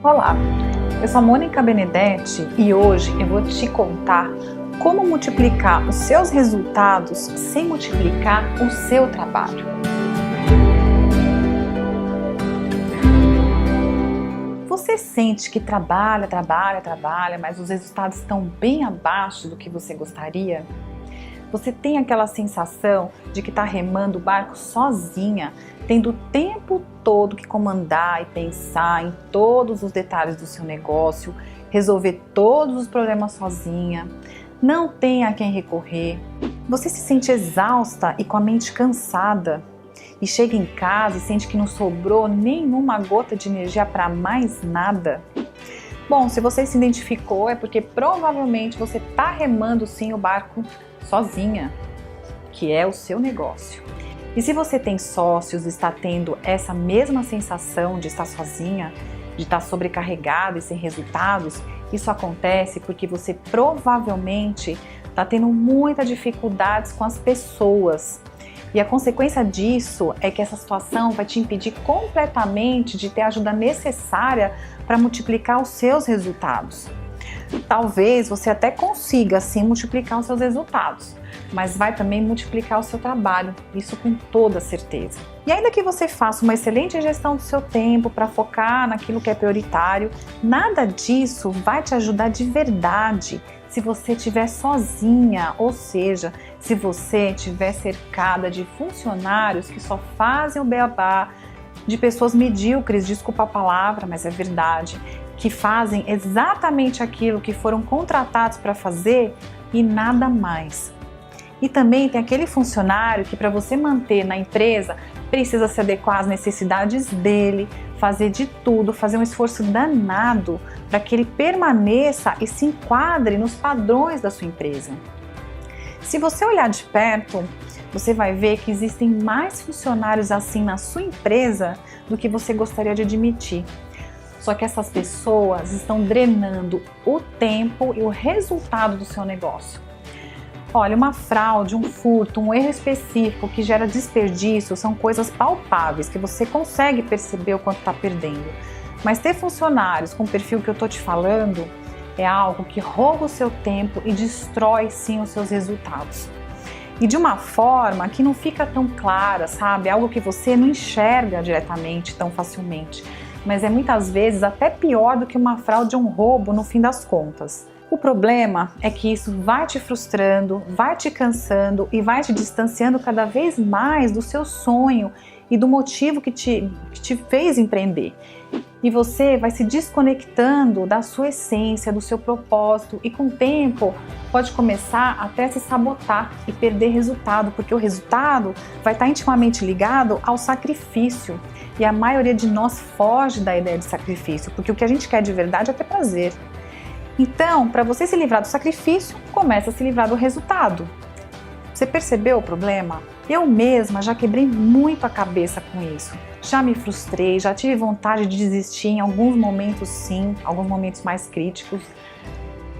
Olá, eu sou a Mônica Benedetti e hoje eu vou te contar como multiplicar os seus resultados sem multiplicar o seu trabalho. Você sente que trabalha, mas os resultados estão bem abaixo do que você gostaria? Você tem aquela sensação de que está remando o barco sozinha, tendo o tempo todo que comandar e pensar em todos os detalhes do seu negócio, resolver todos os problemas sozinha, não tem a quem recorrer. Você se sente exausta e com a mente cansada e chega em casa e sente que não sobrou nenhuma gota de energia para mais nada. Bom, se você se identificou é porque provavelmente você está remando sim o barco sozinha, que é o seu negócio. E se você tem sócios e está tendo essa mesma sensação de estar sozinha, de estar sobrecarregada e sem resultados, isso acontece porque você provavelmente está tendo muitas dificuldades com as pessoas. E a consequência disso é que essa situação vai te impedir completamente de ter a ajuda necessária para multiplicar os seus resultados. Talvez você até consiga sim multiplicar os seus resultados, mas vai também multiplicar o seu trabalho, isso com toda certeza. E ainda que você faça uma excelente gestão do seu tempo para focar naquilo que é prioritário, nada disso vai te ajudar de verdade se você estiver sozinha, ou seja, se você estiver cercada de funcionários que só fazem o beabá, de pessoas medíocres, desculpa a palavra, mas é verdade, que fazem exatamente aquilo que foram contratados para fazer e nada mais. E também tem aquele funcionário que para você manter na empresa precisa se adequar às necessidades dele, fazer de tudo, fazer um esforço danado para que ele permaneça e se enquadre nos padrões da sua empresa. Se você olhar de perto, você vai ver que existem mais funcionários assim na sua empresa do que você gostaria de admitir. Só que essas pessoas estão drenando o tempo e o resultado do seu negócio. Olha, uma fraude, um furto, um erro específico que gera desperdício são coisas palpáveis que você consegue perceber o quanto está perdendo. Mas ter funcionários com o perfil que eu estou te falando é algo que rouba o seu tempo e destrói sim os seus resultados. E de uma forma que não fica tão clara, sabe? Algo que você não enxerga diretamente tão facilmente. Mas é muitas vezes até pior do que uma fraude ou um roubo no fim das contas. O problema é que isso vai te frustrando, vai te cansando e vai te distanciando cada vez mais do seu sonho e do motivo que te fez empreender. E você vai se desconectando da sua essência, do seu propósito e com o tempo pode começar até a se sabotar e perder resultado, porque o resultado vai estar intimamente ligado ao sacrifício. E a maioria de nós foge da ideia de sacrifício, porque o que a gente quer de verdade é ter prazer. Então, para você se livrar do sacrifício, começa a se livrar do resultado. Você percebeu o problema? Eu mesma já quebrei muito a cabeça com isso. Já me frustrei, já tive vontade de desistir em alguns momentos sim, alguns momentos mais críticos.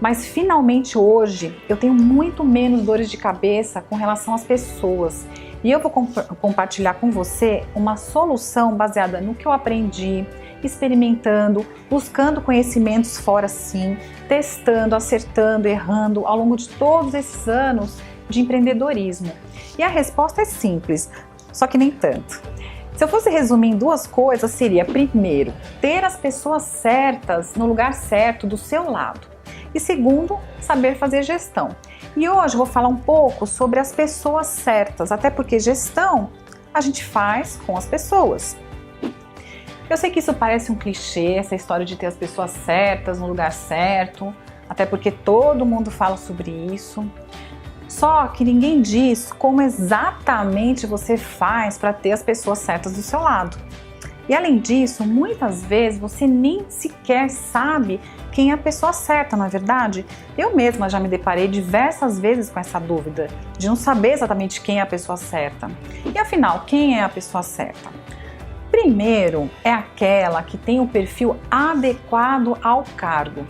Mas finalmente hoje eu tenho muito menos dores de cabeça com relação às pessoas. E eu vou compartilhar com você uma solução baseada no que eu aprendi, experimentando, buscando conhecimentos fora sim, testando, acertando, errando ao longo de todos esses anos de empreendedorismo. E a resposta é simples, só que nem tanto. Se eu fosse resumir em duas coisas, seria: primeiro, ter as pessoas certas no lugar certo do seu lado. E segundo, saber fazer gestão. E hoje eu vou falar um pouco sobre as pessoas certas, até porque gestão a gente faz com as pessoas. Eu sei que isso parece um clichê, essa história de ter as pessoas certas no lugar certo, até porque todo mundo fala sobre isso. Só que ninguém diz como exatamente você faz para ter as pessoas certas do seu lado. E além disso, muitas vezes você nem sequer sabe quem é a pessoa certa, não é verdade? Eu mesma já me deparei diversas vezes com essa dúvida, de não saber exatamente quem é a pessoa certa. E afinal, quem é a pessoa certa? Primeiro, é aquela que tem o perfil adequado ao cargo.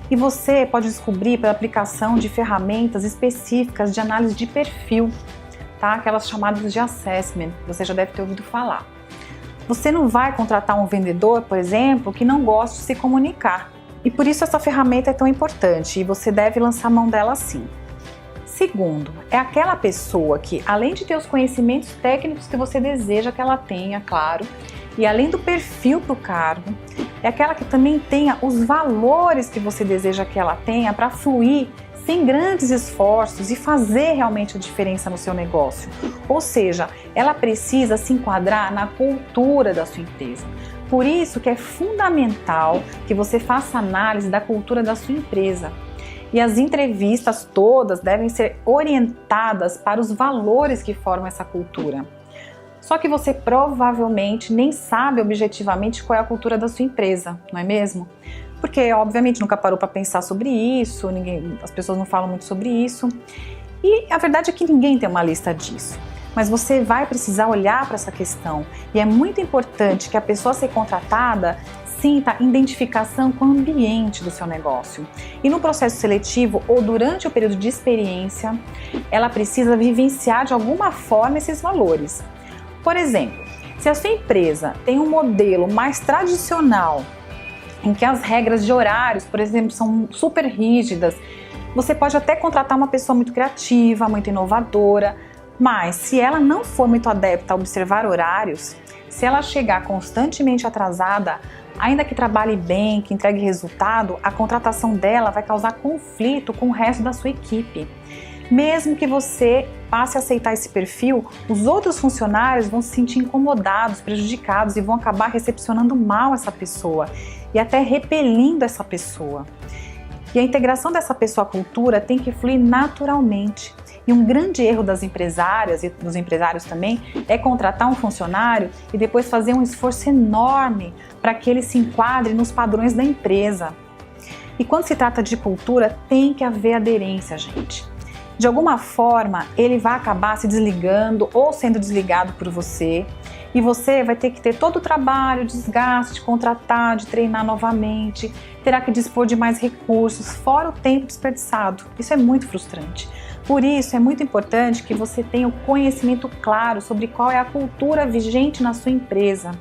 E você pode descobrir pela aplicação de ferramentas específicas de análise de perfil, tá? Aquelas chamadas de assessment, você já deve ter ouvido falar. Você não vai contratar um vendedor, por exemplo, que não gosta de se comunicar. E por isso essa ferramenta é tão importante e você deve lançar mão dela sim. Segundo, é aquela pessoa que, além de ter os conhecimentos técnicos que você deseja que ela tenha, claro, e além do perfil para o cargo, é aquela que também tenha os valores que você deseja que ela tenha para fluir sem grandes esforços e fazer realmente a diferença no seu negócio. Ou seja, ela precisa se enquadrar na cultura da sua empresa. Por isso que é fundamental que você faça análise da cultura da sua empresa. E as entrevistas todas devem ser orientadas para os valores que formam essa cultura. Só que você provavelmente nem sabe objetivamente qual é a cultura da sua empresa, não é mesmo? Porque, obviamente, nunca parou para pensar sobre isso, as pessoas não falam muito sobre isso. E a verdade é que ninguém tem uma lista disso. Mas você vai precisar olhar para essa questão. E é muito importante que a pessoa a ser contratada sinta identificação com o ambiente do seu negócio. E no processo seletivo ou durante o período de experiência, ela precisa vivenciar de alguma forma esses valores. Por exemplo, se a sua empresa tem um modelo mais tradicional, em que as regras de horários, por exemplo, são super rígidas, você pode até contratar uma pessoa muito criativa, muito inovadora, mas se ela não for muito adepta a observar horários, se ela chegar constantemente atrasada, ainda que trabalhe bem, que entregue resultado, a contratação dela vai causar conflito com o resto da sua equipe. Mesmo que você passe a aceitar esse perfil, os outros funcionários vão se sentir incomodados, prejudicados e vão acabar recepcionando mal essa pessoa e até repelindo essa pessoa. E a integração dessa pessoa à cultura tem que fluir naturalmente. E um grande erro das empresárias e dos empresários também é contratar um funcionário e depois fazer um esforço enorme para que ele se enquadre nos padrões da empresa. E quando se trata de cultura, tem que haver aderência, gente. De alguma forma, ele vai acabar se desligando ou sendo desligado por você e você vai ter que ter todo o trabalho, desgaste de contratar, de treinar novamente, terá que dispor de mais recursos, fora o tempo desperdiçado. Isso é muito frustrante. Por isso, é muito importante que você tenha o conhecimento claro sobre qual é a cultura vigente na sua empresa.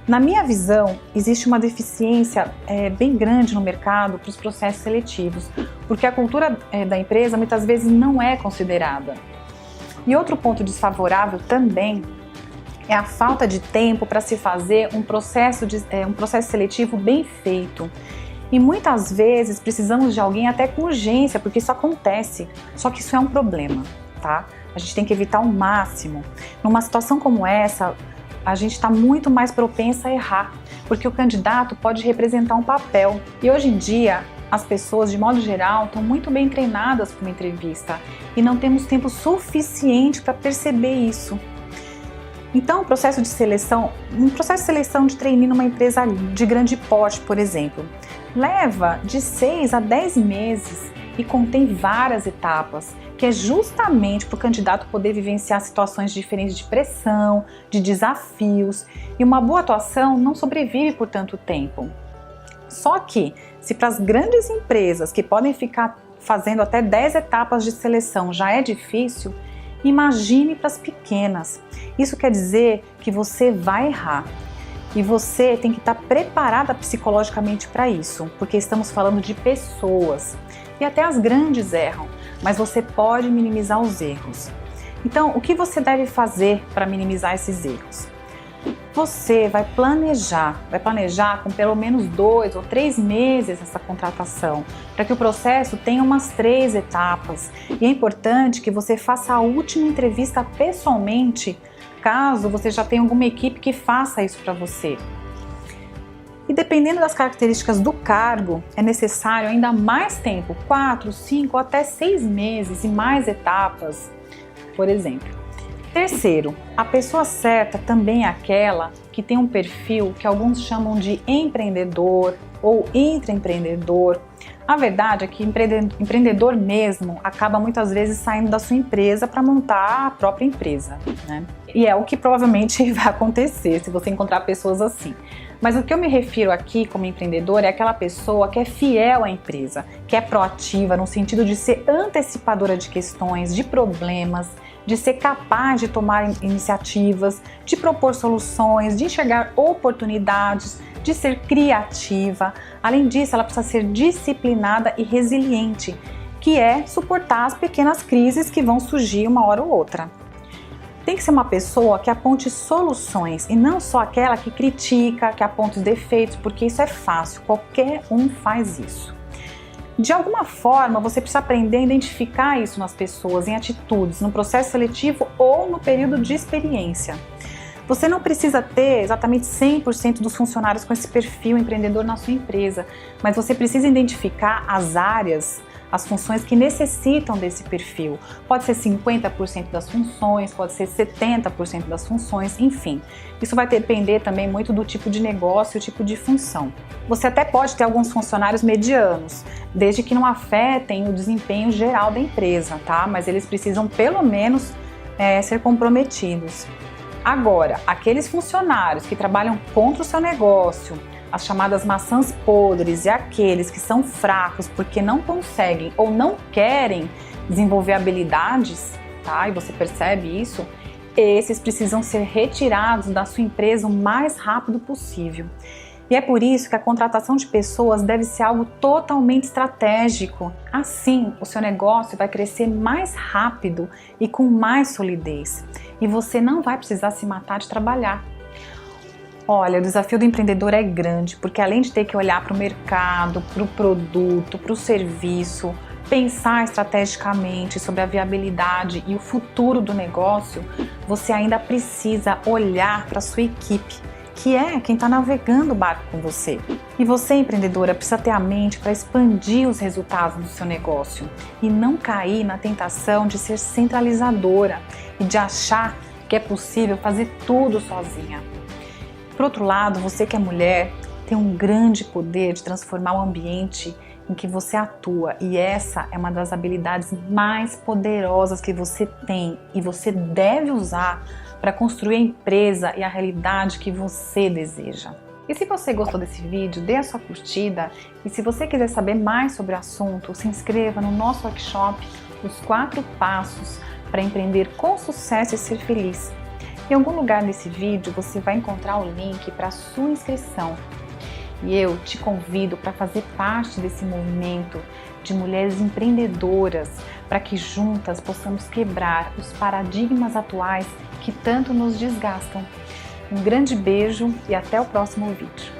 Na minha visão, existe uma deficiência bem grande no mercado para os processos seletivos, porque a cultura da empresa muitas vezes não é considerada. E outro ponto desfavorável também é a falta de tempo para se fazer um processo seletivo bem feito. E muitas vezes precisamos de alguém até com urgência, porque isso acontece, só que isso é um problema, tá? A gente tem que evitar ao máximo. Numa situação como essa, a gente está muito mais propensa a errar, porque o candidato pode representar um papel. E hoje em dia, as pessoas, de modo geral, estão muito bem treinadas para uma entrevista e não temos tempo suficiente para perceber isso. Então, um processo de seleção de trainee numa empresa de grande porte, por exemplo, leva de 6 a 10 meses e contém várias etapas, que é justamente para o candidato poder vivenciar situações diferentes de pressão, de desafios, e uma boa atuação não sobrevive por tanto tempo. Só que, se para as grandes empresas que podem ficar fazendo até 10 etapas de seleção já é difícil, imagine para as pequenas. Isso quer dizer que você vai errar. E você tem que estar preparada psicologicamente para isso, porque estamos falando de pessoas. E até as grandes erram, mas você pode minimizar os erros. Então, o que você deve fazer para minimizar esses erros? Você vai planejar com pelo menos 2 ou 3 meses essa contratação, para que o processo tenha umas 3 etapas. E é importante que você faça a última entrevista pessoalmente, caso você já tenha alguma equipe que faça isso para você. E dependendo das características do cargo, é necessário ainda mais tempo, 4, 5 ou até 6 meses e mais etapas, por exemplo. Terceiro, a pessoa certa também é aquela que tem um perfil que alguns chamam de empreendedor ou intraempreendedor. A verdade é que empreendedor mesmo acaba muitas vezes saindo da sua empresa para montar a própria empresa, né? E é o que provavelmente vai acontecer se você encontrar pessoas assim. Mas o que eu me refiro aqui como empreendedor é aquela pessoa que é fiel à empresa, que é proativa no sentido de ser antecipadora de questões, de problemas, de ser capaz de tomar iniciativas, de propor soluções, de enxergar oportunidades, de ser criativa. Além disso, ela precisa ser disciplinada e resiliente, que é suportar as pequenas crises que vão surgir uma hora ou outra. Tem que ser uma pessoa que aponte soluções e não só aquela que critica, que aponta os defeitos, porque isso é fácil, qualquer um faz isso. De alguma forma, você precisa aprender a identificar isso nas pessoas, em atitudes, no processo seletivo ou no período de experiência. Você não precisa ter exatamente 100% dos funcionários com esse perfil empreendedor na sua empresa, mas você precisa identificar as áreas, as funções que necessitam desse perfil. Pode ser 50% das funções, pode ser 70% das funções, enfim. Isso vai depender também muito do tipo de negócio e o tipo de função. Você até pode ter alguns funcionários medianos, desde que não afetem o desempenho geral da empresa, tá? Mas eles precisam pelo menos ser comprometidos. Agora, aqueles funcionários que trabalham contra o seu negócio, as chamadas maçãs podres e aqueles que são fracos porque não conseguem ou não querem desenvolver habilidades, tá? E você percebe isso, esses precisam ser retirados da sua empresa o mais rápido possível. E é por isso que a contratação de pessoas deve ser algo totalmente estratégico. Assim, o seu negócio vai crescer mais rápido e com mais solidez. E você não vai precisar se matar de trabalhar. Olha, o desafio do empreendedor é grande, porque além de ter que olhar para o mercado, para o produto, para o serviço, pensar estrategicamente sobre a viabilidade e o futuro do negócio, você ainda precisa olhar para a sua equipe, que é quem está navegando o barco com você. E você, empreendedora, precisa ter a mente para expandir os resultados do seu negócio e não cair na tentação de ser centralizadora e de achar que é possível fazer tudo sozinha. Por outro lado, você que é mulher tem um grande poder de transformar o ambiente em que você atua, e essa é uma das habilidades mais poderosas que você tem e você deve usar para construir a empresa e a realidade que você deseja. E se você gostou desse vídeo, dê a sua curtida, e se você quiser saber mais sobre o assunto, se inscreva no nosso workshop Os 4 Passos para Empreender com Sucesso e Ser Feliz. Em algum lugar nesse vídeo você vai encontrar o link para a sua inscrição. E eu te convido para fazer parte desse movimento de mulheres empreendedoras, para que juntas possamos quebrar os paradigmas atuais que tanto nos desgastam. Um grande beijo e até o próximo vídeo.